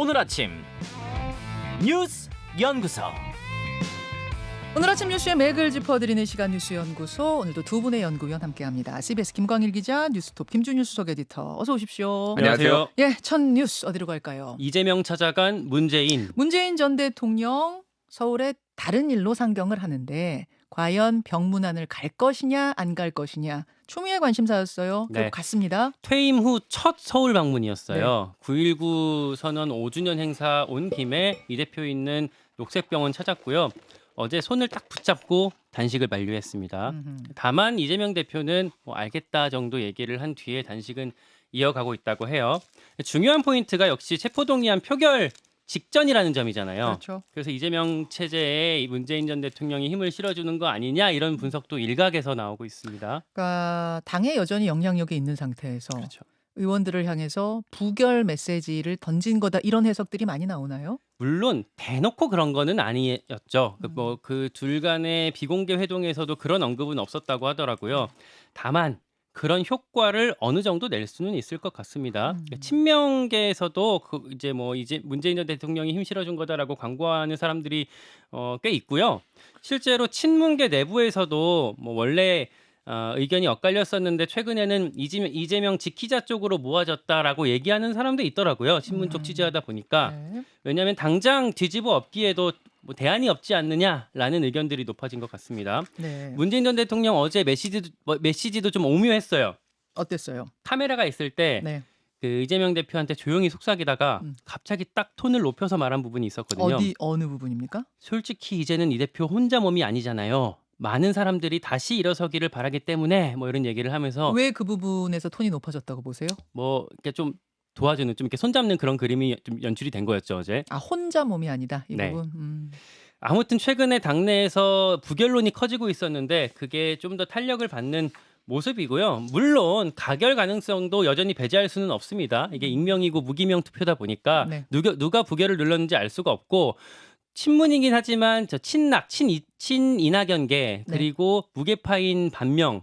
오늘 아침 뉴스 연구소. 오늘 아침 뉴스의 맥을 짚어드리는 시간 뉴스연구소. 오늘도 두 분의 연구위원 함께합니다. CBS 김광일 기자, 뉴스톱 김준일 수석 에디터. 어서 오십시오. 안녕하세요. 예, 첫 뉴스 어디로 갈까요? 이재명 찾아간 문재인. 문재인 전 대통령 서울에 다른 일로 상경을 하는데 과연 병문안을 갈 것이냐 안 갈 것이냐 초미의 관심사였어요. 네. 결국 갔습니다. 퇴임 후 첫 서울 방문이었어요. 9.19 선언 5주년 행사 온 김에 이 대표 있는 녹색병원 찾았고요. 어제 손을 딱 붙잡고 단식을 만료했습니다. 다만 이재명 대표는 뭐 알겠다 정도 얘기를 한 뒤에 단식은 이어가고 있다고 해요. 중요한 포인트가 역시 체포동의안 표결 직전이라는 점이잖아요. 그렇죠. 그래서 이재명 체제에 문재인 전 대통령이 힘을 실어주는 거 아니냐 이런 분석도 일각에서 나오고 있습니다. 그러니까 당에 여전히 영향력이 있는 상태에서 그렇죠. 의원들을 향해서 부결 메시지를 던진 거다 이런 해석들이 많이 나오나요? 물론 대놓고 그런 거는 아니었죠. 그 둘 간의 비공개 회동에서도 그런 언급은 없었다고 하더라고요. 다만 그런 효과를 어느 정도 낼 수는 있을 것 같습니다. 친명계에서도 이제 문재인 전 대통령이 힘 실어준 거다라고 광고하는 사람들이 꽤 있고요. 실제로 친문계 내부에서도 원래 의견이 엇갈렸었는데 최근에는 이재명 지키자 쪽으로 모아졌다라고 얘기하는 사람도 있더라고요. 신문 쪽 취재하다 보니까. 네. 왜냐하면 당장 뒤집어 엎기에도 대안이 없지 않느냐라는 의견들이 높아진 것 같습니다. 네. 문재인 전 대통령 어제 메시지도 좀 오묘했어요. 어땠어요? 카메라가 있을 때 네. 그 이재명 대표한테 조용히 속삭이다가 갑자기 딱 톤을 높여서 말한 부분이 있었거든요. 어느 부분입니까? 솔직히 이제는 이 대표 혼자 몸이 아니잖아요. 많은 사람들이 다시 일어서기를 바라기 때문에 이런 얘기를 하면서 왜 그 부분에서 톤이 높아졌다고 보세요? 이렇게 좀 도와주는 좀 이렇게 손잡는 그런 그림이 좀 연출이 된 거였죠 어제. 아, 혼자 몸이 아니다 이 네. 부분. 아무튼 최근에 당내에서 부결론이 커지고 있었는데 그게 좀 더 탄력을 받는 모습이고요. 물론 가결 가능성도 여전히 배제할 수는 없습니다. 이게 익명이고 무기명 투표다 보니까 네. 누가 부결을 눌렀는지 알 수가 없고 친문이긴 하지만 친이낙연계 그리고 무게파인 반명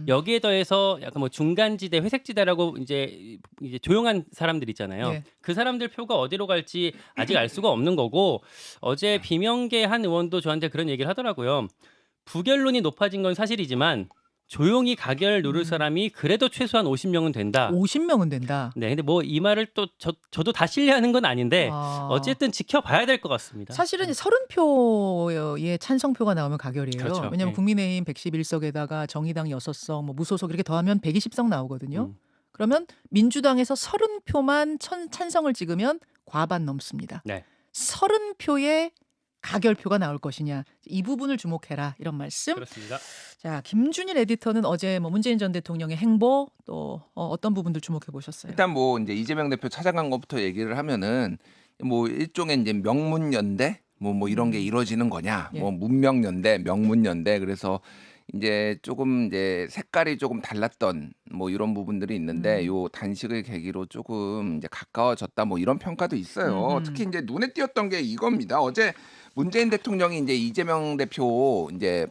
여기에 더해서 약간 중간지대 회색지대라고 이제 조용한 사람들 있잖아요. 네. 그 사람들 표가 어디로 갈지 아직 알 수가 없는 거고 어제 비명계 한 의원도 저한테 그런 얘기를 하더라고요. 부결론이 높아진 건 사실이지만 조용히 가결 누를 사람이 그래도 최소한 50명은 된다. 50명은 된다. 네, 근데 이 말을 또 저도 다 신뢰하는 건 아닌데 어쨌든 지켜봐야 될 것 같습니다. 사실은 30표의 찬성표가 나오면 가결이에요. 그렇죠. 왜냐하면 네. 국민의힘 111석에다가 정의당 6석, 무소속 이렇게 더하면 120석 나오거든요. 그러면 민주당에서 30표만 찬성을 찍으면 과반 넘습니다. 네. 30표의 가결표가 나올 것이냐 이 부분을 주목해라 이런 말씀. 그렇습니다. 자, 김준일 에디터는 어제 문재인 전 대통령의 행보 또 어떤 부분들 주목해 보셨어요? 일단 이제 이재명 대표 찾아간 것부터 얘기를 하면은 일종의 이제 명문연대 이런 게 이루어지는 거냐? 예. 문명연대, 명문연대. 그래서 이제 조금 이제 색깔이 조금 달랐던 이런 부분들이 있는데 요 단식을 계기로 조금 이제 가까워졌다 이런 평가도 있어요. 특히 이제 눈에 띄었던 게 이겁니다. 어제 문재인 대통령이 이제 이재명 대표 이제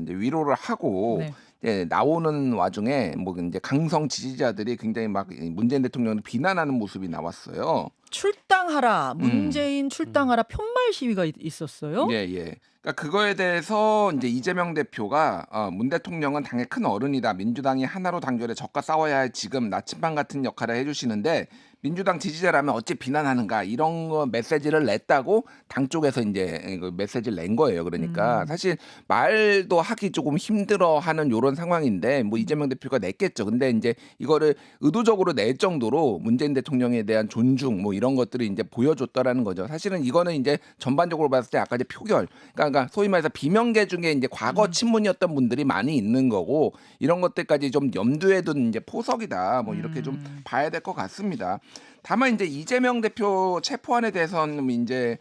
이제 위로를 하고 네. 이제 나오는 와중에 이제 강성 지지자들이 굉장히 막 문재인 대통령을 비난하는 모습이 나왔어요. 출당하라, 문재인 출당하라 편말 시위가 있었어요. 예, 예. 그러니까 그거에 대해서 이제 이재명 대표가 문 대통령은 당의 큰 어른이다. 민주당이 하나로 단결해 적과 싸워야 할 지금 나침반 같은 역할을 해주시는데 민주당 지지자라면 어찌 비난하는가 이런 거 메시지를 냈다고 당 쪽에서 이제 그 메시지를 낸 거예요. 그러니까 사실 말도 하기 조금 힘들어하는 이런 상황인데 이재명 대표가 냈겠죠. 근데 이제 이거를 의도적으로 낼 정도로 문재인 대통령에 대한 존중 이런 것들이 이제 보여줬다라는 거죠. 사실은 이거는 이제 전반적으로 봤을 때 아까 이제 표결, 그러니까 소위 말해서 비명계 중에 이제 과거 친문이었던 분들이 많이 있는 거고 이런 것들까지 좀 염두에 둔 이제 포석이다. 이렇게 좀 봐야 될 것 같습니다. 다만 이제 이재명 대표 체포안에 대해서는 이제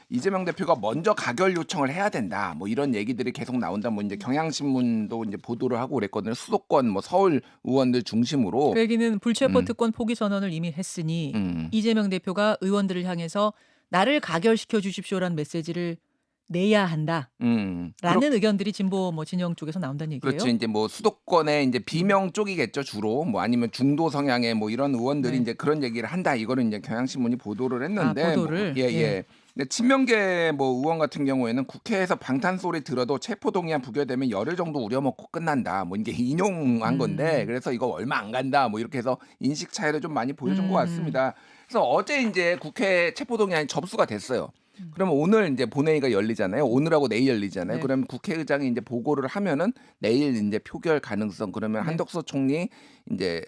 이재명 대표가 먼저 가결 요청을 해야 된다. 이런 얘기들이 계속 나온다. 이제 경향신문도 이제 보도를 하고 그랬거든요. 수도권 서울 의원들 중심으로. 그 얘기는 불체포 특권 포기 선언을 이미 했으니 이재명 대표가 의원들을 향해서 나를 가결시켜 주십시오라는 메시지를 내야 한다라는 그렇- 의견들이 진보 뭐 진영 쪽에서 나온다는 얘기예요. 그렇죠. 이제 뭐 수도권의 이제 비명 쪽이겠죠 주로. 뭐 아니면 중도 성향의 뭐 이런 의원들이 네. 이제 그런 얘기를 한다. 이거를 이제 경향신문이 보도를 했는데. 보도를? 예. 예. 근데 친명계 뭐 의원 같은 경우에는 국회에서 방탄 소리 들어도 체포동의안 부결되면 열흘 정도 우려먹고 끝난다. 뭐 이제 인용한 건데 그래서 이거 얼마 안 간다. 뭐 이렇게 해서 인식 차이를 좀 많이 보여준 것 같습니다. 그래서 어제 이제 국회 체포동의안이 접수가 됐어요. 그러면 오늘 이제 본회의가 열리잖아요. 오늘하고 내일 열리잖아요. 네. 그러면 국회의장이 이제 보고를 하면은 내일 이제 표결 가능성 그러면 네. 한덕수 총리 이제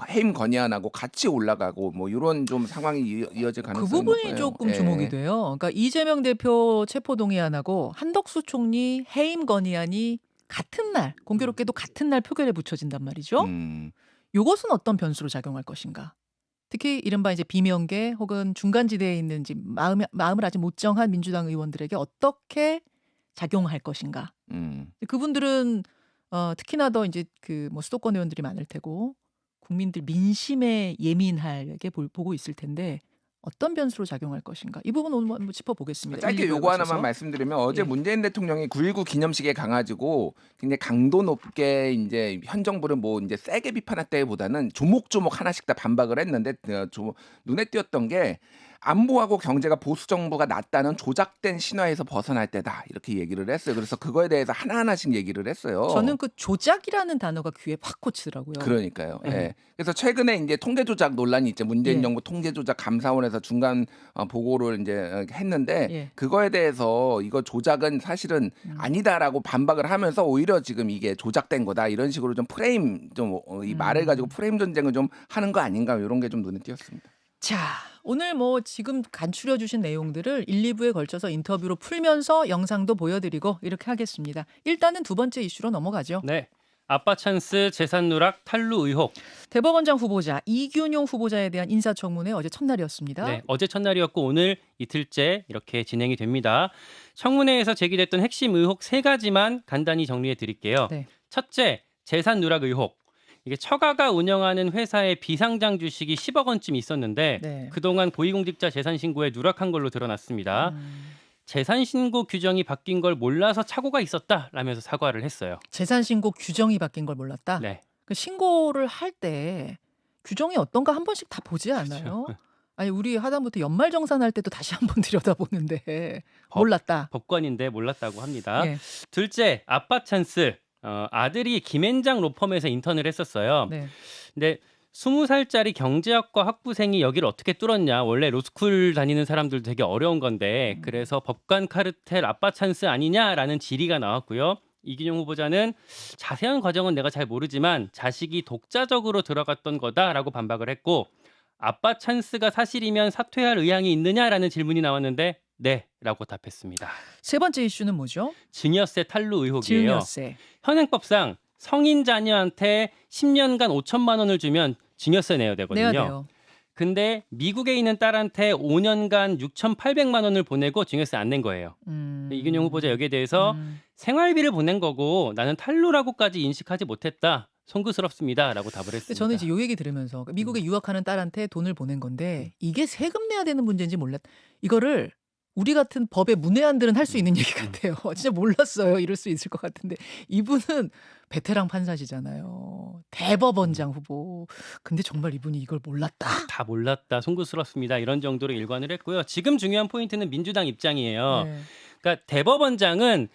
해임 건의안하고 같이 올라가고 뭐 이런 좀 상황이 이어질 그 가능성이 부분이 높아요. 조금 예. 주목이 돼요. 그러니까 이재명 대표 체포동의안하고 한덕수 총리 해임 건의안이 같은 날, 공교롭게도 같은 날 표결에 붙여진단 말이죠. 요것은 어떤 변수로 작용할 것인가? 특히 이른바 이제 비명계 혹은 중간지대에 있는 지금 마음을 아직 못 정한 민주당 의원들에게 어떻게 작용할 것인가? 그분들은 특히나 더 이제 그 뭐 수도권 의원들이 많을 테고 국민들 민심에 예민하게 보고 있을 텐데 어떤 변수로 작용할 것인가? 이 부분 오늘 한번 짚어보겠습니다. 짧게 1, 2부에 요거 하나만 걸쳐서. 말씀드리면 어제 예. 문재인 대통령이 9.19 기념식에 강가지고 굉장히 강도 높게 이제 현 정부를 뭐 이제 세게 비판했다기보다는 조목조목 하나씩 다 반박을 했는데 눈에 띄었던 게 안보하고 경제가 보수 정부가 낫다는 조작된 신화에서 벗어날 때다 이렇게 얘기를 했어요. 그래서 그거에 대해서 하나하나씩 얘기를 했어요. 저는 그 조작이라는 단어가 귀에 확 꽂히더라고요. 그러니까요. 예. 예. 그래서 최근에 이제 통계 조작 논란이 있죠. 문재인 예. 정부 통계 조작 감사원에서 중간 보고를 이제 했는데 예. 그거에 대해서 이거 조작은 사실은 아니다라고 반박을 하면서 오히려 지금 이게 조작된 거다 이런 식으로 좀 프레임 이 말을 가지고 프레임 전쟁을 좀 하는 거 아닌가 이런 게 좀 눈에 띄었습니다. 자, 오늘 뭐 지금 간추려 주신 내용들을 1, 2부에 걸쳐서 인터뷰로 풀면서 영상도 보여드리고 이렇게 하겠습니다. 일단은 두 번째 이슈로 넘어가죠. 네. 아빠 찬스 재산 누락 탈루 의혹. 대법원장 후보자 이균용 후보자에 대한 인사청문회 어제 첫날이었습니다. 네, 어제 첫날이었고 오늘 이틀째 이렇게 진행이 됩니다. 청문회에서 제기됐던 핵심 의혹 3가지만 간단히 정리해 드릴게요. 네. 첫째, 재산 누락 의혹. 이게 처가가 운영하는 회사의 비상장 주식이 10억 원쯤 있었는데 네. 그동안 고위공직자 재산 신고에 누락한 걸로 드러났습니다. 재산 신고 규정이 바뀐 걸 몰라서 착오가 있었다라면서 사과를 했어요. 재산 신고 규정이 바뀐 걸 몰랐다. 네. 그 신고를 할 때 규정이 어떤가 한 번씩 다 보지 않아요? 아니 우리 하다못해 연말정산할 때도 다시 한 번 들여다보는데 몰랐다. 법관인데 몰랐다고 합니다. 예. 둘째, 아빠 찬스. 아들이 김앤장 로펌에서 인턴을 했었어요. 네. 근데 20살짜리 경제학과 학부생이 여기를 어떻게 뚫었냐. 원래 로스쿨 다니는 사람들도 되게 어려운 건데 그래서 법관 카르텔 아빠 찬스 아니냐라는 질의가 나왔고요. 이균용 후보자는 자세한 과정은 내가 잘 모르지만 자식이 독자적으로 들어갔던 거다라고 반박을 했고 아빠 찬스가 사실이면 사퇴할 의향이 있느냐라는 질문이 나왔는데 네라고 답했습니다. 세 번째 이슈는 뭐죠? 증여세 탈루 의혹이에요. 증여세. 현행법상 성인 자녀한테 10년간 5천만 원을 주면 증여세 내야 되거든요. 내야 돼요. 근데 미국에 있는 딸한테 5년간 6,800만 원을 보내고 증여세 안 낸 거예요. 이균용 후보자 여기에 대해서 생활비를 보낸 거고 나는 탈루라고까지 인식하지 못했다. 송구스럽습니다라고 답을 근데 했습니다. 저는 이제 요 얘기 들으면서 미국에 유학하는 딸한테 돈을 보낸 건데 이게 세금 내야 되는 문제인지 몰랐. 이거를 우리 같은 법의 문외한들은 할 수 있는 얘기 같아요. 진짜 몰랐어요. 이럴 수 있을 것 같은데 이분은 베테랑 판사시잖아요. 대법원장 후보. 근데 정말 이분이 이걸 몰랐다. 다 몰랐다. 송구스럽습니다. 이런 정도로 일관을 했고요. 지금 중요한 포인트는 민주당 입장이에요. 네. 그러니까 대법원장은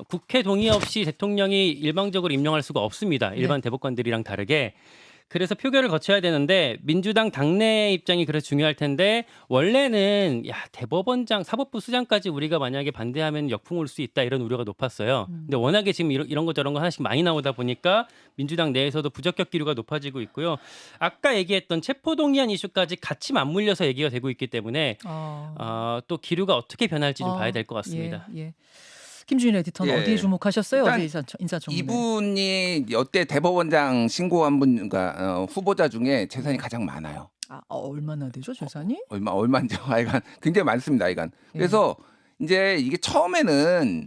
국회 동의 없이 대통령이 일방적으로 임명할 수가 없습니다. 일반 대법관들이랑 다르게. 그래서 표결을 거쳐야 되는데 민주당 당내 입장이 그래서 중요할 텐데 원래는 대법원장 사법부 수장까지 우리가 만약에 반대하면 역풍 올 수 있다 이런 우려가 높았어요. 근데 워낙에 지금 이런 거 저런 거 하나씩 많이 나오다 보니까 민주당 내에서도 부적격 기류가 높아지고 있고요. 아까 얘기했던 체포동의안 이슈까지 같이 맞물려서 얘기가 되고 있기 때문에 또 기류가 어떻게 변할지 좀 봐야 될 것 같습니다. 예. 김준일 에디터는 예. 어디에 주목하셨어요? 일단 어제 인사청문회. 이분이 여태 대법원장 신고한 분, 그러니까 후보자 중에 재산이 가장 많아요. 얼마나 되죠 재산이? 얼마인지 하여간 굉장히 많습니다. 하여간. 그래서 이제 이게 처음에는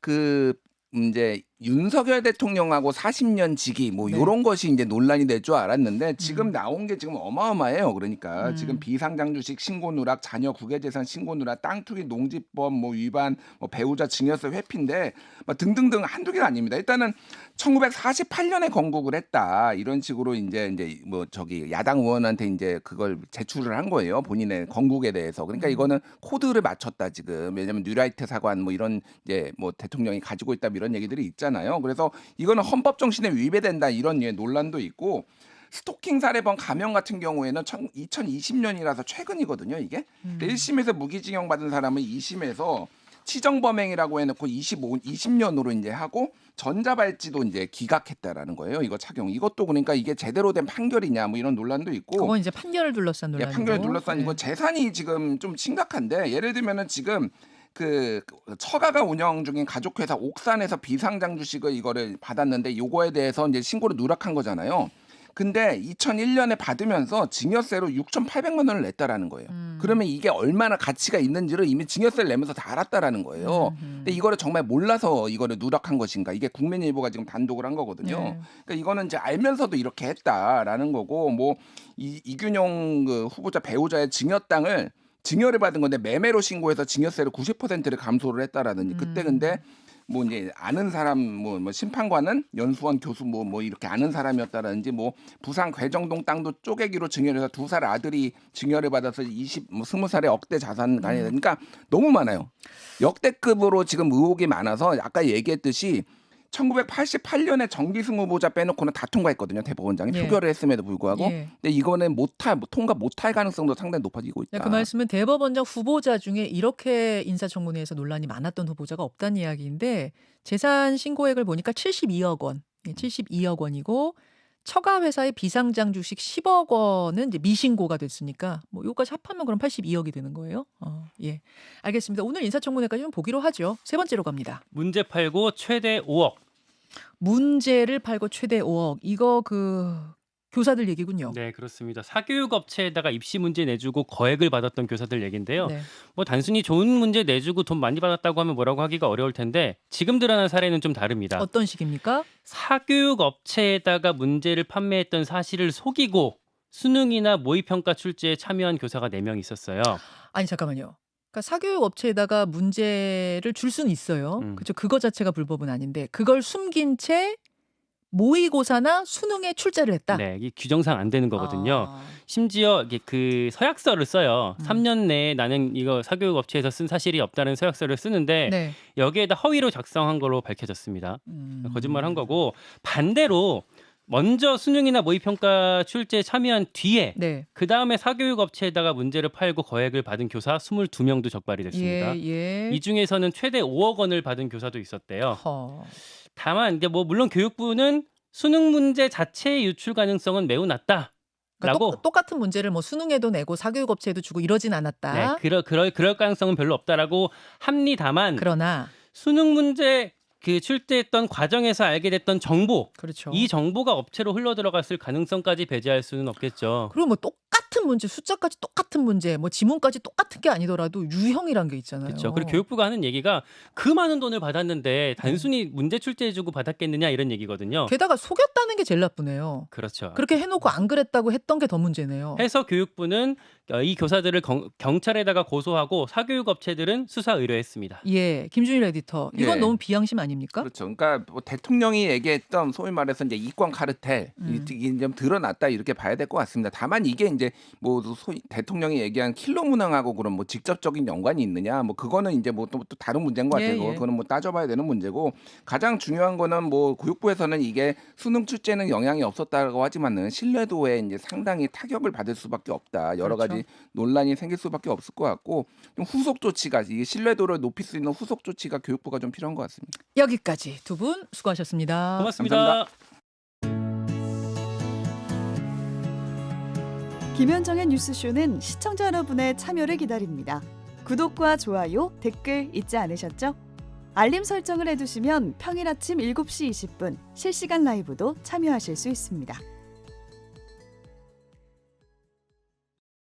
그 이제 윤석열 대통령하고 40년 지기 뭐 네. 이런 것이 이제 논란이 될 줄 알았는데 지금 나온 게 지금 어마어마해요. 그러니까 지금 비상장 주식 신고 누락, 자녀 국외재산 신고 누락, 땅 투기 농지법 뭐 위반, 뭐 배우자 증여세 회피인데 뭐 등등등 한두 개가 아닙니다. 일단은 1948년에 건국을 했다 이런 식으로 이제 뭐 저기 야당 의원한테 이제 그걸 제출을 한 거예요. 본인의 건국에 대해서. 그러니까 이거는 코드를 맞췄다 지금. 왜냐하면 뉴라이트 사관 뭐 이런 이제 뭐 대통령이 가지고 있다 이런 얘기들이 있잖아요. 그래서 이거는 헌법 정신에 위배된다 이런 논란도 있고. 스토킹 살해범 감형 같은 경우에는 2020년이라서 최근이거든요. 이게 1심에서 무기징역 받은 사람은 2심에서 치정범행이라고 해놓고 20년으로 이제 하고 전자발찌도 이제 기각했다라는 거예요. 이거 착용. 이것도 그러니까 이게 제대로 된 판결이냐 뭐 이런 논란도 있고. 그건 이제 판결을 둘러싼 논란이고. 판결을 둘러싼 이거 재산이 지금 좀 심각한데 예를 들면은 지금 그 처가가 운영 중인 가족회사 옥산에서 비상장 주식을 이거를 받았는데 요거에 대해서 이제 신고를 누락한 거잖아요. 근데 2001년에 받으면서 증여세로 6,800만 원을 냈다라는 거예요. 그러면 이게 얼마나 가치가 있는지를 이미 증여세를 내면서 다 알았다라는 거예요. 근데 이거를 정말 몰라서 이거를 누락한 것인가? 이게 국민일보가 지금 단독을 한 거거든요. 네. 그러니까 이거는 이제 알면서도 이렇게 했다라는 거고, 뭐 이균용 그 후보자 배우자의 증여 땅을 증여를 받은 건데 매매로 신고해서 증여세를 90%를 감소를 했다라든지 그때 근데 뭐 이제 아는 사람 뭐 심판관은 연수원 교수 뭐 이렇게 아는 사람이었다라든지 뭐 부산 괴정동 땅도 쪼개기로 증여를 해서 2살 아들이 증여를 받아서 20살에 억대 자산 가야 되니까 너무 많아요. 역대급으로 지금 의혹이 많아서 아까 얘기했듯이 1988년에 정기승 후보자 빼놓고는 다 통과했거든요. 대법원장이 예. 표결을 했음에도 불구하고. 예. 근데 이거는 통과 못할 가능성도 상당히 높아지고 있다. 그 말씀은 대법원장 후보자 중에 이렇게 인사청문회에서 논란이 많았던 후보자가 없다는 이야기인데 재산 신고액을 보니까 72억 원, 72억 원이고 처가 회사의 비상장 주식 10억 원은 이제 미신고가 됐으니까 뭐 요까지 합하면 그럼 82억이 되는 거예요. 예, 알겠습니다. 오늘 인사청문회까지 좀 보기로 하죠. 세 번째로 갑니다. 문제 팔고 최대 5억. 문제를 팔고 최대 5억. 이거 그 교사들 얘기군요. 네, 그렇습니다. 사교육 업체에다가 입시 문제 내주고 거액을 받았던 교사들 얘긴데요. 네. 뭐 단순히 좋은 문제 내주고 돈 많이 받았다고 하면 뭐라고 하기가 어려울 텐데 지금 드러난 사례는 좀 다릅니다. 어떤 식입니까? 사교육 업체에다가 문제를 판매했던 사실을 속이고 수능이나 모의평가 출제에 참여한 교사가 4명 있었어요. 아니 잠깐만요. 그러니까 사교육 업체에다가 문제를 줄 수는 있어요. 그렇죠. 그거 자체가 불법은 아닌데 그걸 숨긴 채 모의고사나 수능에 출제를 했다. 네, 이게 규정상 안 되는 거거든요. 아. 심지어 이게 그 서약서를 써요. 3년 내에 나는 이거 사교육 업체에서 쓴 사실이 없다는 서약서를 쓰는데 네. 여기에다 허위로 작성한 걸로 밝혀졌습니다. 거짓말한 거고 반대로 먼저 수능이나 모의평가 출제에 참여한 뒤에 네. 그 다음에 사교육 업체에다가 문제를 팔고 거액을 받은 교사 22명도 적발이 됐습니다. 예. 이 중에서는 최대 5억 원을 받은 교사도 있었대요. 허. 다만 이제 뭐 물론 교육부는 수능 문제 자체의 유출 가능성은 매우 낮다. 그러니까 라고 똑같은 문제를 뭐 수능에도 내고 사교육 업체에도 주고 이러진 않았다. 네, 그럴 가능성은 별로 없다라고 합니다만 그러나 수능 문제 그 출제했던 과정에서 알게 됐던 정보 그렇죠. 이 정보가 업체로 흘러 들어갔을 가능성까지 배제할 수는 없겠죠. 그리고 뭐 똑같은 문제 숫자까지 똑같은 문제 뭐 지문까지 똑같은 게 아니더라도 유형이란 게 있잖아요. 그렇죠. 그리고 교육부가 하는 얘기가 그 많은 돈을 받았는데 단순히 문제 출제해주고 받았겠느냐 이런 얘기거든요. 게다가 속였다는 게 제일 나쁘네요. 그렇죠. 그렇게 해놓고 안 그랬다고 했던 게 더 문제네요. 해서 교육부는 이 교사들을 경찰에다가 고소하고 사교육 업체들은 수사 의뢰했습니다. 예, 김준일 에디터. 이건 예. 너무 비양심 아닙니까? 그렇죠. 그러니까 뭐 대통령이 얘기했던 소위 말해서 이제 이권 카르텔 이게 좀 드러났다 이렇게 봐야 될 것 같습니다. 다만 이게 이제 뭐 소위 대통령이 얘기한 킬러 문항하고 그런 뭐 직접적인 연관이 있느냐 뭐 그거는 이제 뭐 또 다른 문제인 것 같아요. 예. 그거는 뭐 따져봐야 되는 문제고 가장 중요한 거는 뭐 교육부에서는 이게 수능 출제는 영향이 없었다고 하지만은 신뢰도에 이제 상당히 타격을 받을 수밖에 없다. 여러 그렇죠. 가지 논란이 생길 수밖에 없을 것 같고 좀 후속 조치가 이 신뢰도를 높일 수 있는 후속 조치가 교육부가 좀 필요한 것 같습니다. 여기까지 두 분 수고하셨습니다. 고맙습니다. 감사합니다. 김현정의 뉴스쇼는 시청자 여러분의 참여를 기다립니다. 구독과 좋아요, 댓글 잊지 않으셨죠? 알림 설정을 해두시면 평일 아침 7시 20분 실시간 라이브도 참여하실 수 있습니다.